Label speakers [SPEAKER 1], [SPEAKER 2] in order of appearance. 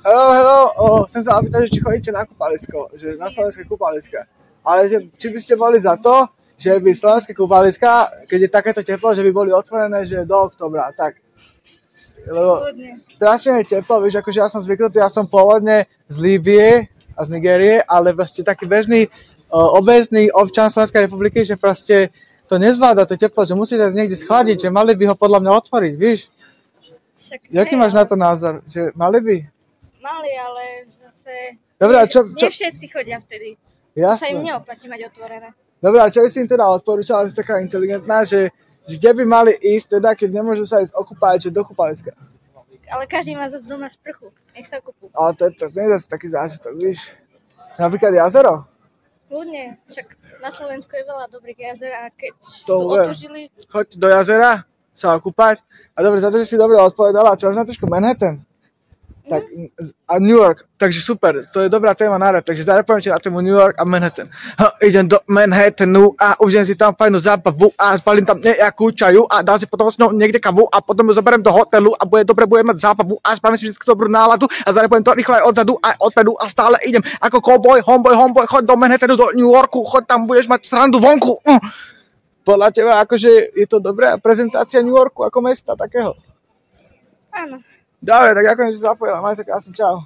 [SPEAKER 1] Hello, chcem sa opýtať, či chodíte na kúpalisko, že na slovenské kúpaliska. Ale že, či by ste boli za to, že by slovenské kúpaliska, keď je takéto teplo, že by boli otvorené, že do októbra, tak. Lebo strašne je teplo, vieš, akože ja som zvyknutý, ja som pôvodne z Líbie a z Nigérie, ale proste taký bežný, obézny občan Slovenskej republiky, že proste to nezvláda to teplo, že musí sa niekde schladiť, že mali by ho podľa mňa otvoriť, víš? Jaký máš na to názor? Že mali by?
[SPEAKER 2] Mali, ale zase
[SPEAKER 1] dobre, a čo?
[SPEAKER 2] Nie všetci chodia vtedy.
[SPEAKER 1] Jasné.
[SPEAKER 2] Sa im neoplatí mať otvorené.
[SPEAKER 1] Dobre, a čo by si im teda odporúčala, že si taká inteligentná, že kde by mali ísť teda, keď nemôžu sa ísť okúpať, že do kúpaliska?
[SPEAKER 2] Ale každý má zase doma sprchu. Nech sa kúpu.
[SPEAKER 1] Ale to nie je zase taký zážitok, víš? Napríklad jazero?
[SPEAKER 2] Ľudne, však na Slovensku je veľa dobrých jazer a keď
[SPEAKER 1] To
[SPEAKER 2] to otužili...
[SPEAKER 1] Choď do jazera sa okúpať. A dobre, za to, že si dobre odpovedala, čo máš na trošku Manhattan? Tak, a New York, takže super, to je dobrá téma na rap, takže zarepujem ti na tému New York a Manhattan. Idem do Manhattanu a užijem si tam fajnú zábavu a spalím tam nejakú čaju a dám si potom s ňou niekde kavu a potom ju zoberiem do hotelu a bude dobre, budem mať zábavu a spravím si vždy dobrú náladu a zarepujem to rýchlo aj odzadu aj odpedu a stále idem ako cowboy, homeboy, choď do Manhattanu, do New Yorku, choď tam, budeš mať srandu vonku. Podľa teba, akože je to dobrá prezentácia New Yorku ako mesta takého?
[SPEAKER 2] Áno.
[SPEAKER 1] Dobre, tak ďakujem, že si zapojila. Maj sa krásne, čau.